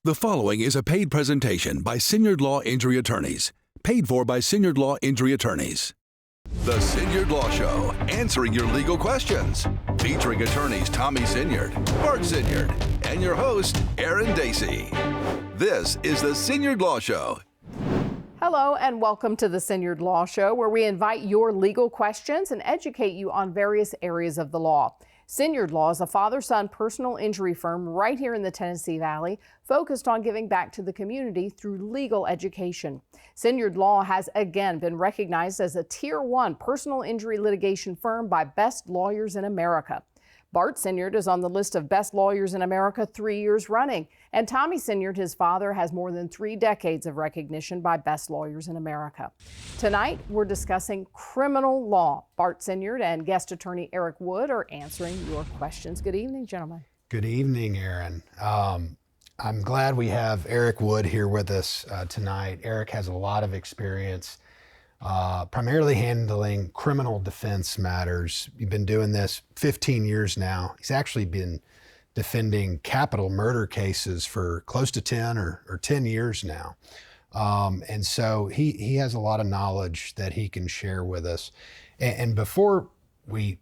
The following is a paid presentation by Siniard Law Injury Attorneys, paid for by Siniard Law Injury Attorneys. The Siniard Law Show, answering your legal questions, featuring attorneys Tommy Siniard, Bart Siniard, and your host, Aaron Dacey. This is the Siniard Law Show. Hello and welcome to the Siniard Law Show, where we invite your legal questions and educate you on various areas of the law. Siniard Law is a father-son personal injury firm right here in the Tennessee Valley, focused on giving back to the community through legal education. Siniard Law has again been recognized as a Tier 1 personal injury litigation firm by Best Lawyers in America. Bart Siniard is on the list of Best Lawyers in America 3 years running, and Tommy Siniard, his father, has more than 3 decades of recognition by Best Lawyers in America. Tonight, we're discussing criminal law. Bart Siniard and guest attorney Eric Wood are answering your questions. Good evening, gentlemen. Good evening, Aaron. I'm glad we have Eric Wood here with us tonight. Eric has a lot of experience primarily handling criminal defense matters. You've been doing this 15 years now. He's actually been defending capital murder cases for close to 10 or 10 years now. And so he has a lot of knowledge that he can share with us. And before we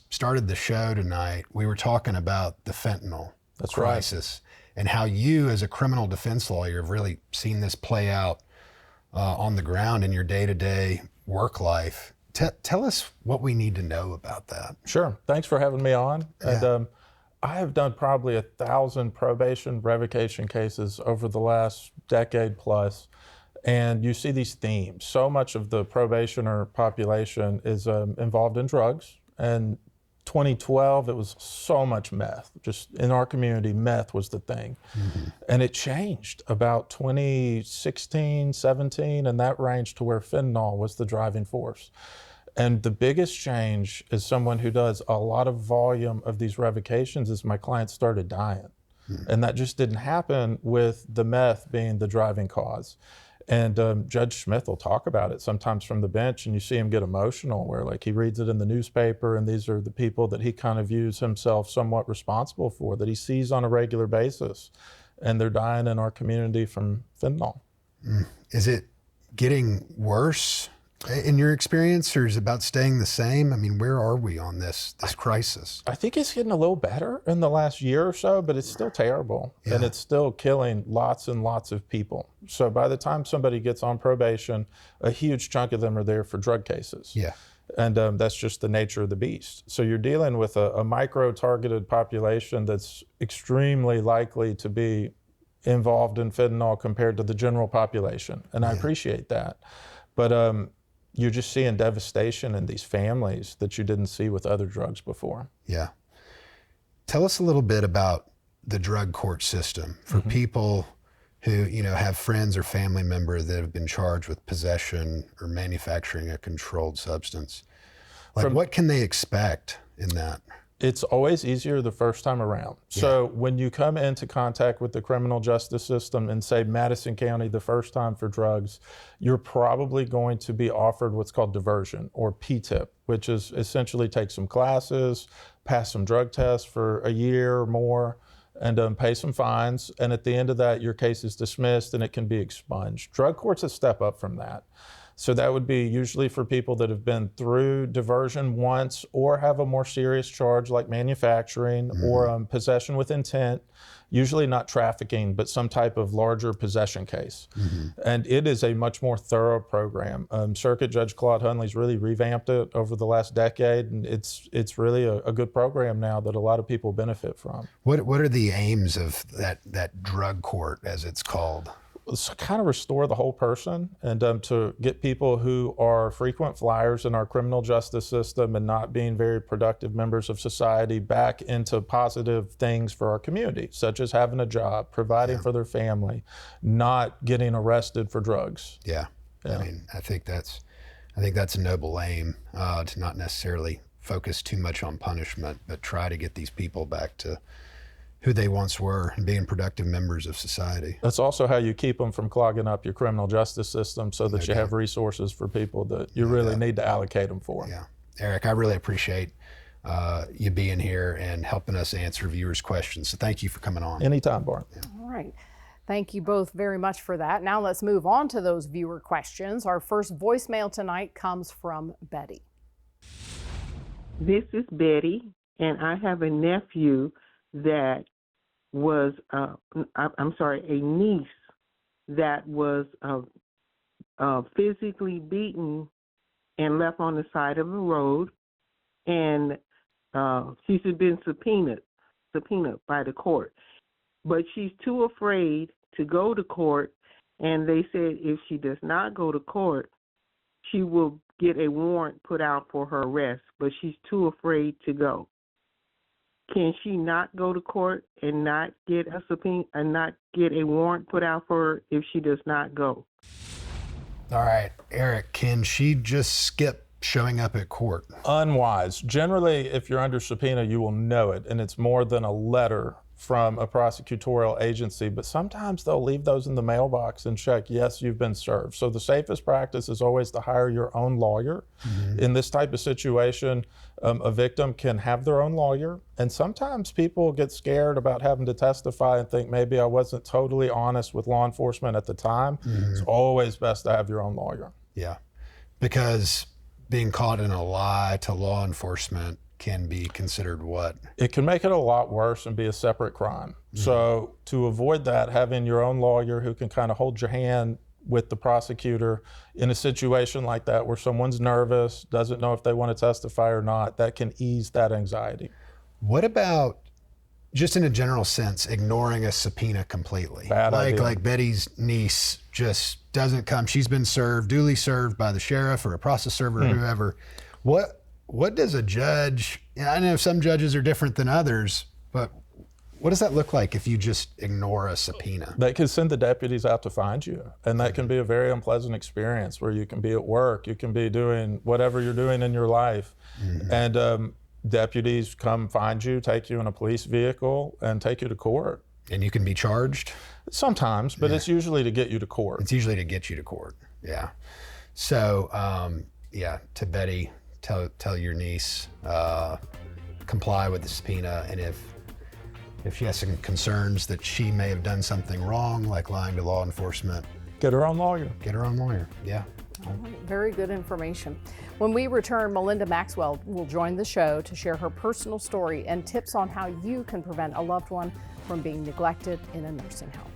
started the show tonight, we were talking about the fentanyl crisis and how you as a criminal defense lawyer have really seen this play out on the ground in your day-to-day work life. Tell us what we need to know about that. Sure. Thanks for having me on. Yeah. And I have done probably 1,000 probation revocation cases over the last decade plus. And you see these themes. So much of the probationer population is involved in drugs. And 2012, it was so much meth. Just in our community, meth was the thing. Mm-hmm. And it changed about 2016, 17, and that range to where fentanyl was the driving force. And the biggest change is someone who does a lot of volume of these revocations is my clients started dying. Mm-hmm. And that just didn't happen with the meth being the driving cause. And Judge Smith will talk about it sometimes from the bench, and you see him get emotional where like he reads it in the newspaper, and these are the people that he kind of views himself somewhat responsible for, that he sees on a regular basis, and they're dying in our community from fentanyl. Is it getting worse in your experience, or is it about staying the same? I mean, where are we on this crisis? I think it's getting a little better in the last year or so, but it's still terrible. Yeah. And it's still killing lots and lots of people. So by the time somebody gets on probation, a huge chunk of them are there for drug cases. Yeah. And that's just the nature of the beast. So you're dealing with a micro-targeted population that's extremely likely to be involved in fentanyl compared to the general population. And I appreciate that. But you're just seeing devastation in these families that you didn't see with other drugs before. Yeah. Tell us a little bit about the drug court system for people who, have friends or family members that have been charged with possession or manufacturing a controlled substance. What can they expect in that? It's always easier the first time around. Yeah. So when you come into contact with the criminal justice system in, say, Madison County the first time for drugs, you're probably going to be offered what's called diversion, or P-TIP, which is essentially take some classes, pass some drug tests for a year or more, and pay some fines. And at the end of that, your case is dismissed and it can be expunged. Drug court's a step up from that. So that would be usually for people that have been through diversion once or have a more serious charge like manufacturing or possession with intent, usually not trafficking, but some type of larger possession case. And it is a much more thorough program. Circuit Judge Claude Hunley's really revamped it over the last decade, and it's really a good program now that a lot of people benefit from. What are the aims of that drug court, as it's called? It's kind of restore the whole person and to get people who are frequent flyers in our criminal justice system and not being very productive members of society back into positive things for our community, such as having a job, providing for their family, not getting arrested for drugs. Yeah. I mean, I think that's a noble aim, to not necessarily focus too much on punishment, but try to get these people back to who they once were and being productive members of society. That's also how you keep them from clogging up your criminal justice system so that you have resources for people that you really need to allocate them for. Yeah. Eric, I really appreciate you being here and helping us answer viewers' questions. So thank you for coming on. Anytime, Bart. All right. Thank you both very much for that. Now let's move on to those viewer questions. Our first voicemail tonight comes from Betty. This is Betty, and I have a nephew that was, a niece that was physically beaten and left on the side of the road, and she's been subpoenaed by the court. But she's too afraid to go to court, and they said if she does not go to court, she will get a warrant put out for her arrest, but she's too afraid to go. Can she not go to court and not get a subpoena and not get a warrant put out for her if she does not go? All right, Eric, can she just skip showing up at court? Unwise. Generally, if you're under subpoena, you will know it, and it's more than a letter from a prosecutorial agency, but sometimes they'll leave those in the mailbox and check, yes, you've been served. So the safest practice is always to hire your own lawyer. Mm-hmm. In this type of situation, a victim can have their own lawyer, and sometimes people get scared about having to testify and think maybe I wasn't totally honest with law enforcement at the time. Mm-hmm. It's always best to have your own lawyer. Yeah, because being caught in a lie to law enforcement can be considered what? It can make it a lot worse and be a separate crime. Mm-hmm. So to avoid that, having your own lawyer who can kind of hold your hand with the prosecutor in a situation like that where someone's nervous, doesn't know if they want to testify or not, that can ease that anxiety. What about, just in a general sense, ignoring a subpoena completely? Bad idea. Like Betty's niece just doesn't come. She's been served, duly served by the sheriff or a process server or whoever. What does a judge, I know some judges are different than others, but what does that look like if you just ignore a subpoena? They can send the deputies out to find you, and that can be a very unpleasant experience where you can be at work, you can be doing whatever you're doing in your life, and deputies come find you, take you in a police vehicle, and take you to court. And you can be charged? Sometimes, but it's usually to get you to court. It's usually to get you to court, yeah. So, to Betty, tell your niece, comply with the subpoena, and if she has some concerns that she may have done something wrong, like lying to law enforcement, get her own lawyer. Get her own lawyer, yeah. All right, very good information. When we return, Melinda Maxwell will join the show to share her personal story and tips on how you can prevent a loved one from being neglected in a nursing home.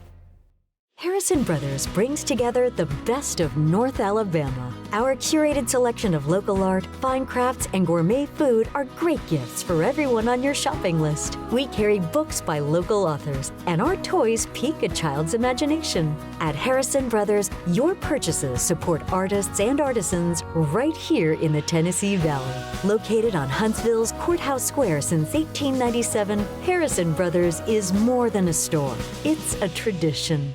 Harrison Brothers brings together the best of North Alabama. Our curated selection of local art, fine crafts, and gourmet food are great gifts for everyone on your shopping list. We carry books by local authors, and our toys pique a child's imagination. At Harrison Brothers, your purchases support artists and artisans right here in the Tennessee Valley. Located on Huntsville's Courthouse Square since 1897, Harrison Brothers is more than a store. It's a tradition.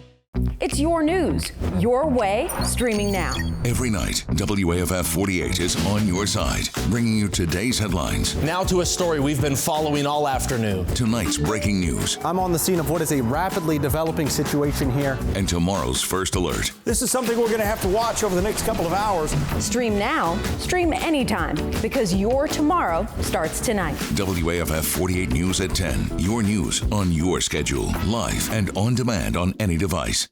It's your news, your way, streaming now. Every night, WAFF 48 is on your side, bringing you today's headlines. Now to a story we've been following all afternoon. Tonight's breaking news. I'm on the scene of what is a rapidly developing situation here. And tomorrow's first alert. This is something we're going to have to watch over the next couple of hours. Stream now, stream anytime, because your tomorrow starts tonight. WAFF 48 News at 10. Your news on your schedule, live and on demand on any device.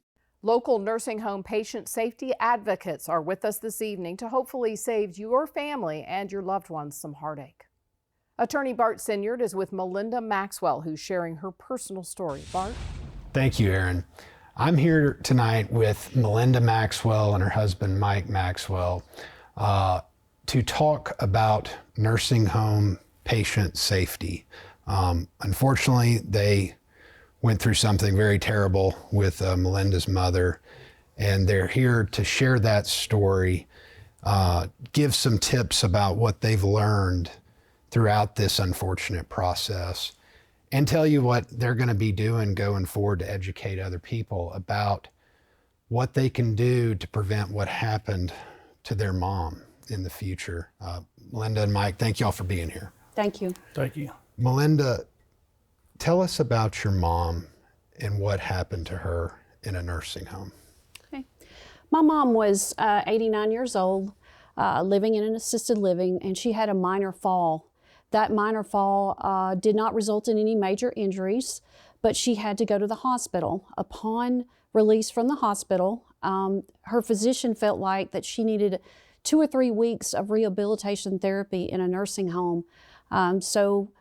Local nursing home patient safety advocates are with us this evening to hopefully save your family and your loved ones some heartache. Attorney Bart Siniard is with Melinda Maxwell, who's sharing her personal story. Bart? Thank you, Aaron. I'm here tonight with Melinda Maxwell and her husband, Mike Maxwell, to talk about nursing home patient safety. Unfortunately, they went through something very terrible with Melinda's mother, and they're here to share that story, give some tips about what they've learned throughout this unfortunate process, and tell you what they're going to be doing going forward to educate other people about what they can do to prevent what happened to their mom in the future. Melinda and Mike, thank y'all for being here. Thank you. Thank you. Melinda, tell us about your mom and what happened to her in a nursing home. Okay. My mom was 89 years old, living in an assisted living, and she had a minor fall. That minor fall did not result in any major injuries, but she had to go to the hospital. Upon release from the hospital, her physician felt like that she needed 2 or 3 weeks of rehabilitation therapy in a nursing home. So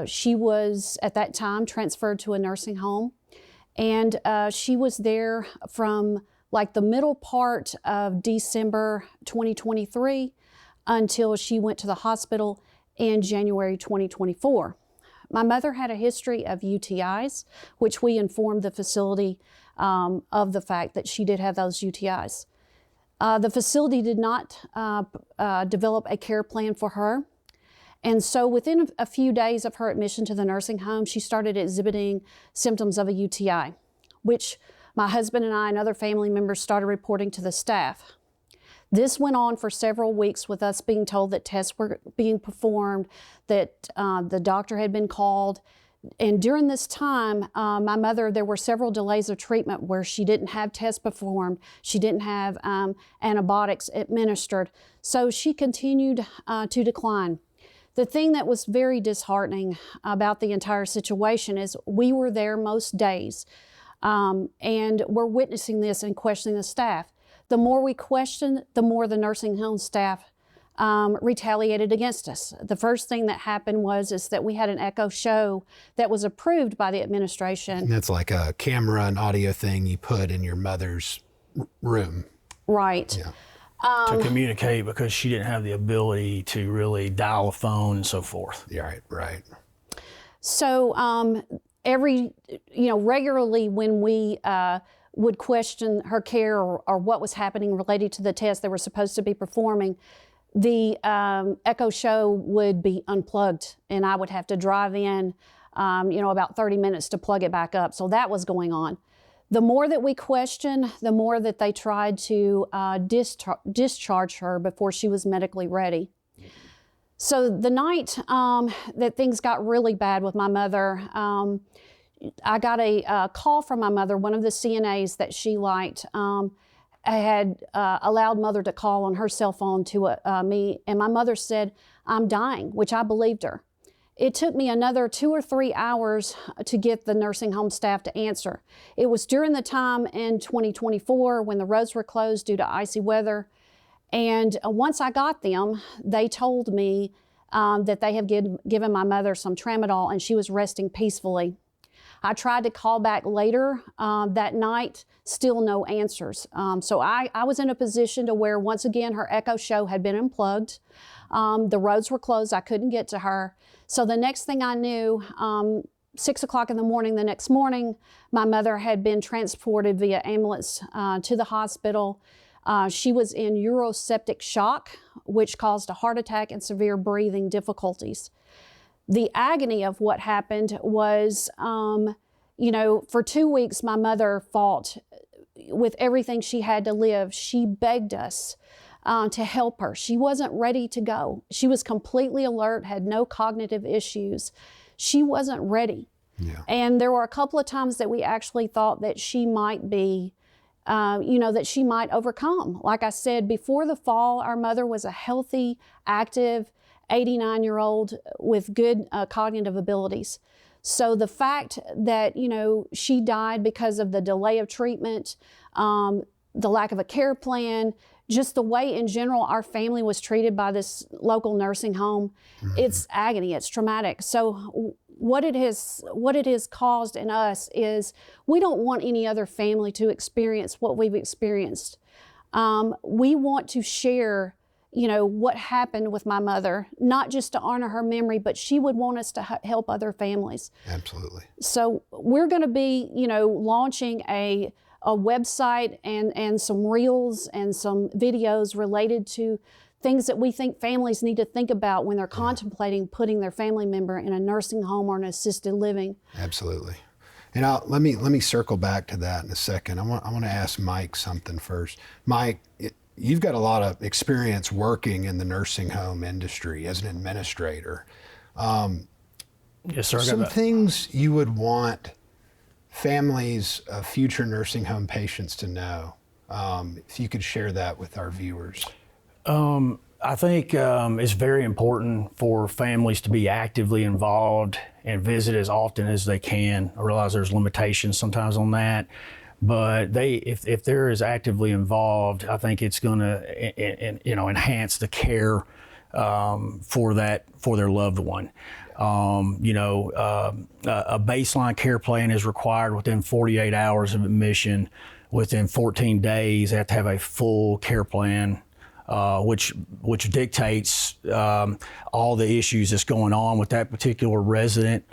she was at that time transferred to a nursing home, and she was there from like the middle part of December 2023 until she went to the hospital in January 2024. My mother had a history of UTIs, which we informed the facility of the fact that she did have those UTIs. The facility did not develop a care plan for her. And so within a few days of her admission to the nursing home, she started exhibiting symptoms of a UTI, which my husband and I and other family members started reporting to the staff. This went on for several weeks with us being told that tests were being performed, that the doctor had been called. And during this time, my mother, there were several delays of treatment where she didn't have tests performed, she didn't have antibiotics administered, so she continued to decline. The thing that was very disheartening about the entire situation is we were there most days, and we're witnessing this and questioning the staff. The more we questioned, the more the nursing home staff retaliated against us. The first thing that happened is that we had an echo show that was approved by the administration. And that's like a camera and audio thing you put in your mother's room. Right. Yeah. To communicate, because she didn't have the ability to really dial a phone and so forth. Yeah, right. So regularly when we would question her care or what was happening related to the test they were supposed to be performing, the echo show would be unplugged, and I would have to drive in, about 30 minutes to plug it back up. So that was going on. The more that we questioned, the more that they tried to discharge her before she was medically ready. So the night that things got really bad with my mother, I got a call from my mother. One of the CNAs that she liked had allowed mother to call on her cell phone to me, and my mother said, "I'm dying," which I believed her. It took me another 2 or 3 hours to get the nursing home staff to answer. It was during the time in 2024 when the roads were closed due to icy weather. And once I got them, they told me that they have given my mother some tramadol and she was resting peacefully. I tried to call back later that night, still no answers. So I was in a position to where, once again, her echo show had been unplugged. The roads were closed, I couldn't get to her. So the next thing I knew, 6 o'clock in the morning the next morning, my mother had been transported via ambulance to the hospital. She was in uroseptic shock, which caused a heart attack and severe breathing difficulties. The agony of what happened was, for 2 weeks, my mother fought with everything she had to live. She begged us to help her. She wasn't ready to go. She was completely alert, had no cognitive issues. She wasn't ready. Yeah. And there were a couple of times that we actually thought that she might be, that she might overcome. Like I said, before the fall, our mother was a healthy, active, 89-year-old with good cognitive abilities. So the fact that, she died because of the delay of treatment, the lack of a care plan, just the way in general our family was treated by this local nursing home, it's agony, it's traumatic. So what it has caused in us is we don't want any other family to experience what we've experienced. We want to share what happened with my mother, not just to honor her memory, but she would want us to help other families. Absolutely. So we're going to be, launching a website and some reels and some videos related to things that we think families need to think about when they're contemplating putting their family member in a nursing home or an assisted living. Absolutely. And let me circle back to that in a second. I want to ask Mike something first. Mike, you've got a lot of experience working in the nursing home industry as an administrator. Yes, sir. Some things you would want families of future nursing home patients to know, if you could share that with our viewers. I think it's very important for families to be actively involved and visit as often as they can. I realize there's limitations sometimes on that, but if they're as actively involved, I think it's going to enhance the care for their loved one. A baseline care plan is required within 48 hours of admission. Within 14 days, they have to have a full care plan, which dictates all the issues that's going on with that particular resident.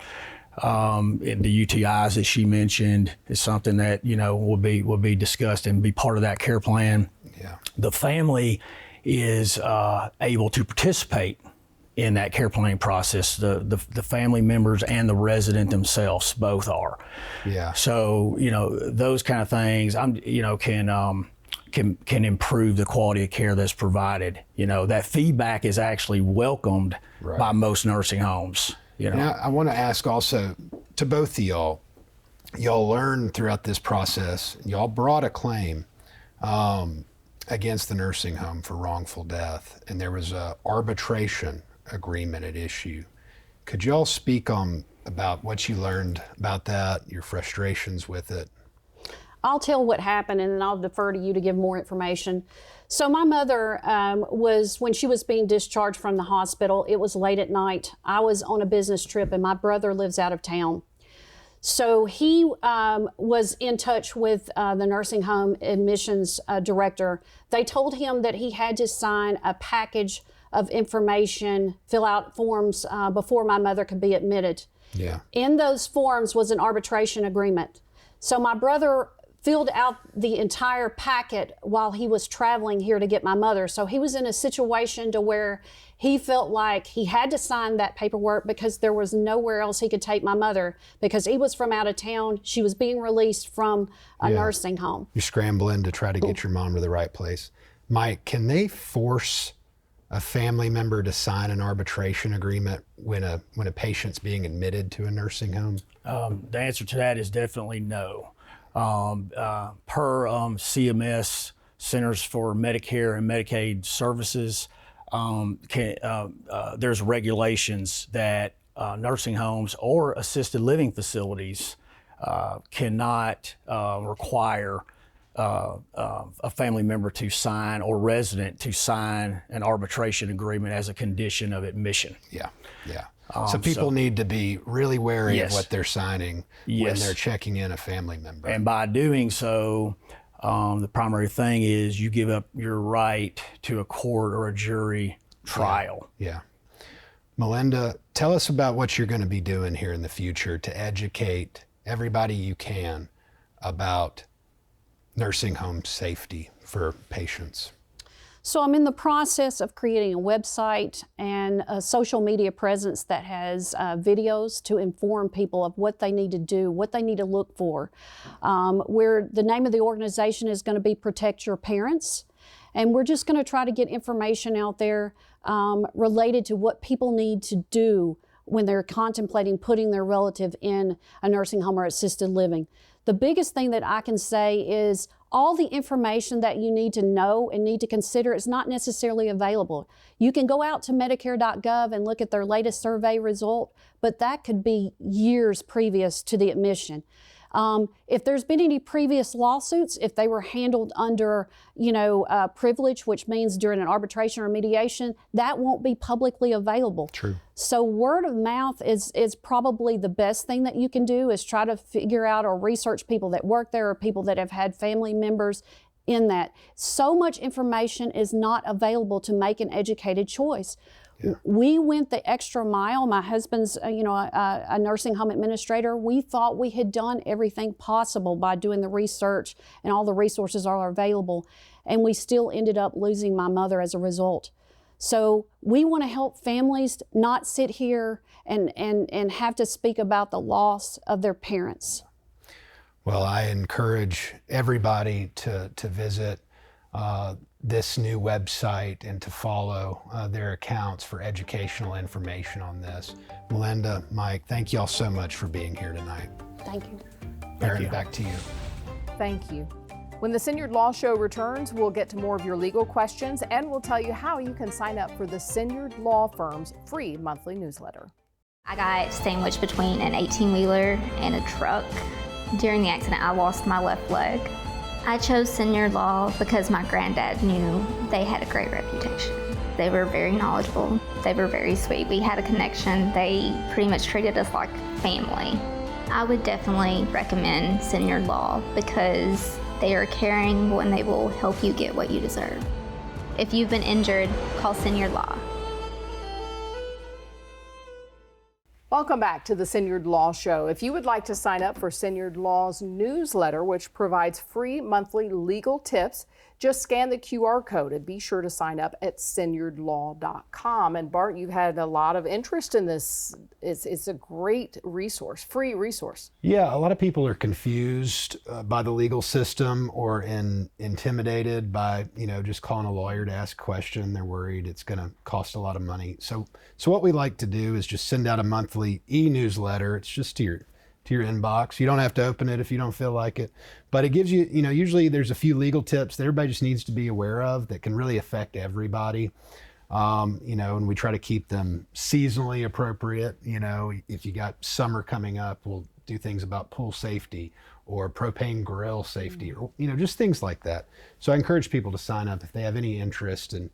The UTIs that she mentioned is something that will be discussed and be part of that care plan. Yeah. The family is able to participate in that care planning process. The family members and the resident themselves both are. Yeah. So those kind of things can improve the quality of care that's provided. That feedback is actually welcomed by most nursing homes. Now, I want to ask also to both of y'all. Y'all learned throughout this process. Y'all brought a claim against the nursing home for wrongful death, and there was a arbitration agreement at issue. Could y'all speak about what you learned about that, your frustrations with it? I'll tell what happened, and then I'll defer to you to give more information. So my mother when she was being discharged from the hospital, it was late at night. I was on a business trip, and my brother lives out of town. So he was in touch with the nursing home admissions director. They told him that he had to sign a package of information, fill out forms before my mother could be admitted. Yeah. In those forms was an arbitration agreement. So my brother filled out the entire packet while he was traveling here to get my mother. So he was in a situation to where he felt like he had to sign that paperwork because there was nowhere else he could take my mother because he was from out of town. She was being released from a nursing home. You're scrambling to try to get your mom to the right place. Mike, can they force a family member to sign an arbitration agreement when a patient's being admitted to a nursing home? The answer to that is definitely no. Per CMS, Centers for Medicare and Medicaid Services, there's regulations that nursing homes or assisted living facilities cannot require a family member to sign or resident to sign an arbitration agreement as a condition of admission. Yeah. So people need to be really wary of what they're signing when they're checking in a family member. And by doing so, the primary thing is you give up your right to a court or a jury trial. Yeah. Melinda, tell us about what you're going to be doing here in the future to educate everybody you can about nursing home safety for patients. So I'm in the process of creating a website and a social media presence that has videos to inform people of what they need to do, what they need to look for. Where the name of the organization is going to be Protect Your Parents. And we're just going to try to get information out there related to what people need to do when they're contemplating putting their relative in a nursing home or assisted living. The biggest thing that I can say is all the information that you need to know and need to consider is not necessarily available. You can go out to Medicare.gov and look at their latest survey result, but that could be years previous to the admission. If there's been any previous lawsuits, if they were handled under, privilege, which means during an arbitration or mediation, that won't be publicly available. True. So word of mouth is probably the best thing that you can do, is try to figure out or research people that work there or people that have had family members in that. So much information is not available to make an educated choice. Yeah. We went the extra mile. My husband's, a nursing home administrator. We thought we had done everything possible by doing the research and all the resources are available, and we still ended up losing my mother as a result. So we want to help families not sit here and have to speak about the loss of their parents. Well, I encourage everybody to visit this new website and to follow their accounts for educational information on this. Melinda, Mike, thank you all so much for being here tonight. Thank you. Erin, back to you. Thank you. When the Siniard Law Show returns, we'll get to more of your legal questions, and we'll tell you how you can sign up for the Siniard Law Firm's free monthly newsletter. I got sandwiched between an 18-wheeler and a truck. During the accident, I lost my left leg. I chose Siniard Law because my granddad knew they had a great reputation. They were very knowledgeable. They were very sweet. We had a connection. They pretty much treated us like family. I would definitely recommend Siniard Law because they are caring and they will help you get what you deserve. If you've been injured, call Siniard Law. Welcome back to the Siniard Law Show. If you would like to sign up for Siniard Law's newsletter, which provides free monthly legal tips, just scan the QR code and be sure to sign up at siniardlaw.com. And Bart, you've had a lot of interest in this. It's a great resource, free resource. Yeah, a lot of people are confused by the legal system or intimidated by, just calling a lawyer to ask a question. They're worried it's going to cost a lot of money. So what we like to do is just send out a monthly e-newsletter. It's just to your inbox. You don't have to open it if you don't feel like it, but it gives you, usually there's a few legal tips that everybody just needs to be aware of that can really affect everybody. And we try to keep them seasonally appropriate. If you got summer coming up, we'll do things about pool safety or propane grill safety, or, just things like that. So I encourage people to sign up if they have any interest in,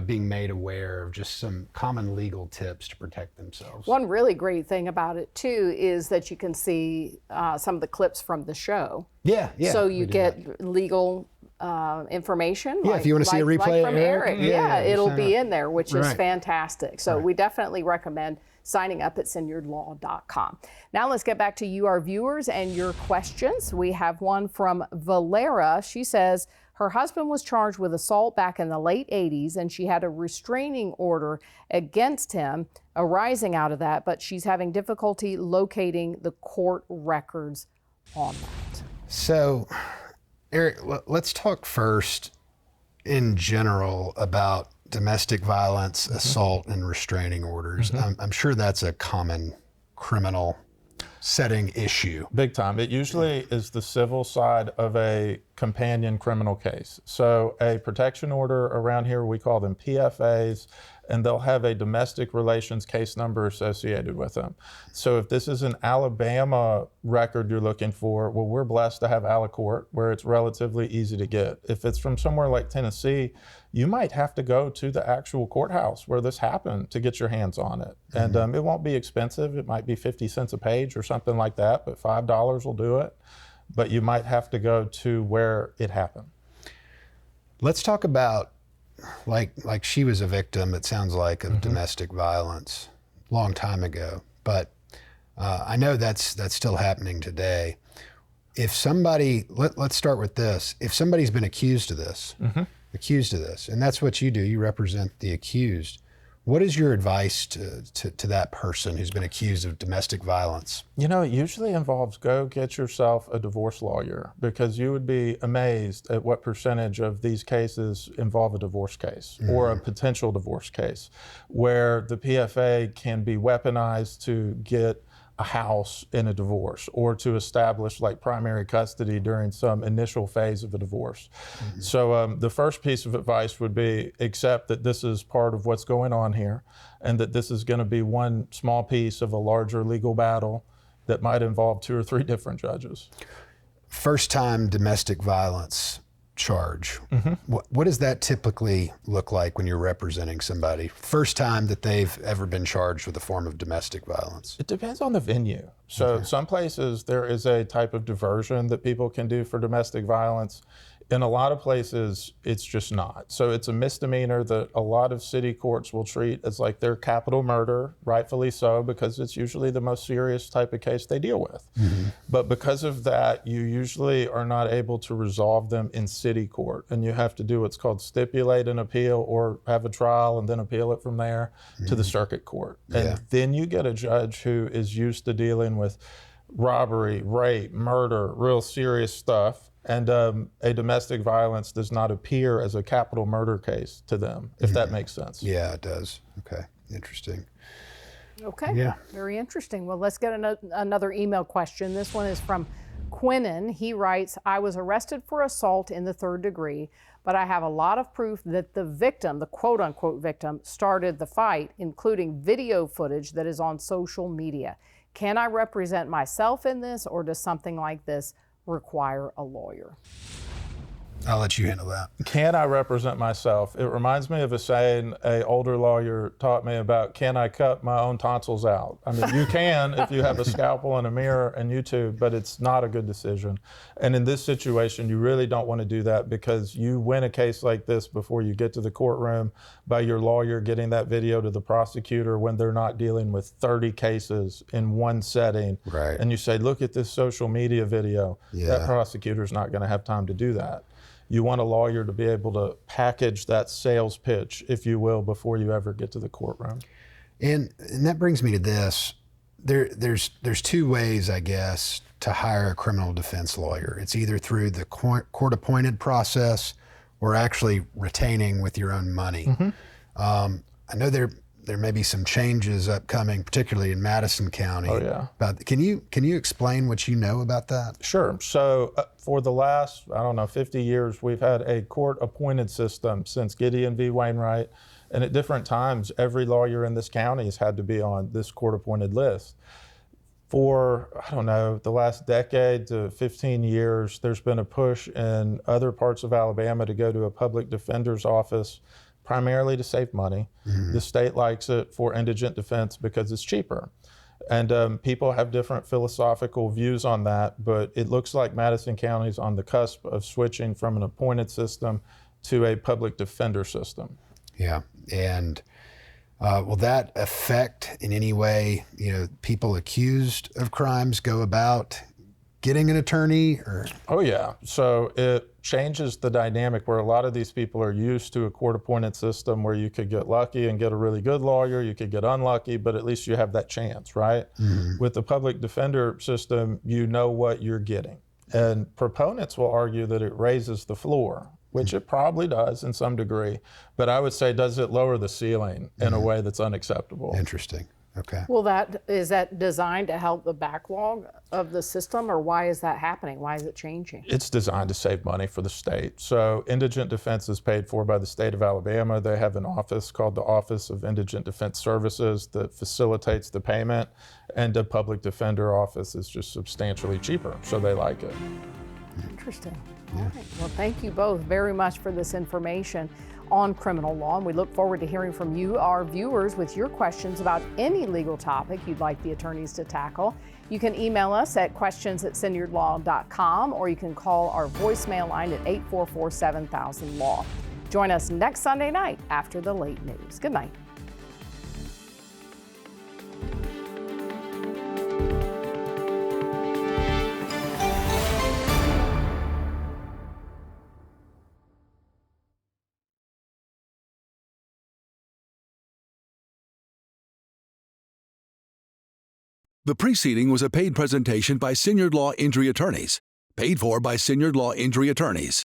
being made aware of just some common legal tips to protect themselves. One really great thing about it too is that you can see some of the clips from the show. Yeah. So you get legal information. Yeah, if you want to see a replay from Eric. Yeah, it'll be in there, which is Right. fantastic. So we definitely recommend signing up at siniardlaw.com. Now let's get back to you, our viewers, and your questions. We have one from Valera. She says her husband was charged with assault back in the late 80s, and she had a restraining order against him arising out of that, but she's having difficulty locating the court records on that. So, Eric, let's talk first in general about domestic violence, assault, and restraining orders. I'm sure that's a common criminal setting issue. Big time. It usually is the civil side of a companion criminal case. So a protection order around here, we call them PFAs, and they'll have a domestic relations case number associated with them. So if this is an Alabama record you're looking for, well, we're blessed to have Alicourt, where it's relatively easy to get. If it's from somewhere like Tennessee, you might have to go to the actual courthouse where this happened to get your hands on it. And it won't be expensive. It might be 50 cents a page or something like that, but $5 will do it. But you might have to go to where it happened. Let's talk about, like she was a victim, it sounds like, of domestic violence long time ago. But I know that's still happening today. If somebody, let's start with this. If somebody's been accused of this, and that's what you do, you represent the accused, what is your advice to that person who's been accused of domestic violence? It usually involves go get yourself a divorce lawyer, because you would be amazed at what percentage of these cases involve a divorce case or a potential divorce case, where the PFA can be weaponized to get a house in a divorce or to establish like primary custody during some initial phase of a divorce. So the first piece of advice would be accept that this is part of what's going on here and that this is going to be one small piece of a larger legal battle that might involve 2 or 3 different judges. First time domestic violence charge. What does that typically look like when you're representing somebody? First time that they've ever been charged with a form of domestic violence? It depends on the venue. So some places there is a type of diversion that people can do for domestic violence. In a lot of places, it's just not. So it's a misdemeanor that a lot of city courts will treat as like their capital murder, rightfully so, because it's usually the most serious type of case they deal with. But because of that, you usually are not able to resolve them in city court. And you have to do what's called stipulate an appeal or have a trial and then appeal it from there to the circuit court. And then you get a judge who is used to dealing with robbery, rape, murder, real serious stuff. And a domestic violence does not appear as a capital murder case to them, if that makes sense. Yeah, it does. Okay, interesting. Okay, very interesting. Well, let's get another email question. This one is from Quinnen, he writes, I was arrested for assault in the 3rd degree, but I have a lot of proof that the victim, the quote unquote victim, started the fight, including video footage that is on social media. Can I represent myself in this, or does something like this require a lawyer? I'll let you handle that. Can I represent myself? It reminds me of a saying an older lawyer taught me about, can I cut my own tonsils out? I mean, you can if you have a scalpel and a mirror and YouTube, but it's not a good decision. And in this situation, you really don't want to do that, because you win a case like this before you get to the courtroom by your lawyer getting that video to the prosecutor when they're not dealing with 30 cases in one setting. Right. And you say, look at this social media video. Yeah. That prosecutor's not going to have time to do that. You want a lawyer to be able to package that sales pitch, if you will, before you ever get to the courtroom. And that brings me to this. There's 2 ways, I guess, to hire a criminal defense lawyer. It's either through the court-appointed process or actually retaining with your own money. Mm-hmm. I know there may be some changes upcoming, particularly in Madison County. Oh, yeah. Can you explain what you know about that? Sure. So for the last, 50 years, we've had a court-appointed system since Gideon v. Wainwright. And at different times, every lawyer in this county has had to be on this court-appointed list. For, the last decade to 15 years, there's been a push in other parts of Alabama to go to a public defender's office, primarily to save money. Mm-hmm. The state likes it for indigent defense because it's cheaper. And people have different philosophical views on that, but it looks like Madison County is on the cusp of switching from an appointed system to a public defender system. Yeah, and will that affect in any way, people accused of crimes go about getting an attorney? Or? Oh yeah, so it changes the dynamic where a lot of these people are used to a court-appointed system where you could get lucky and get a really good lawyer, you could get unlucky, but at least you have that chance, right? Mm-hmm. With the public defender system, you know what you're getting. And proponents will argue that it raises the floor, which it probably does in some degree, but I would say, does it lower the ceiling in a way that's unacceptable? Interesting. Okay. Well, is that designed to help the backlog of the system, or why is that happening? Why is it changing? It's designed to save money for the state. So indigent defense is paid for by the state of Alabama. They have an office called the Office of Indigent Defense Services that facilitates the payment, and the public defender office is just substantially cheaper, so they like it. Interesting. Yeah. All right. Well, thank you both very much for this information on criminal law, and we look forward to hearing from you, our viewers, with your questions about any legal topic you'd like the attorneys to tackle. You can email us at questions@siniardlaw.com, or you can call our voicemail line at 844-7000-LAW. Join us next Sunday night after the late news. Good night. The preceding was a paid presentation by Siniard Law Injury Attorneys, paid for by Siniard Law Injury Attorneys.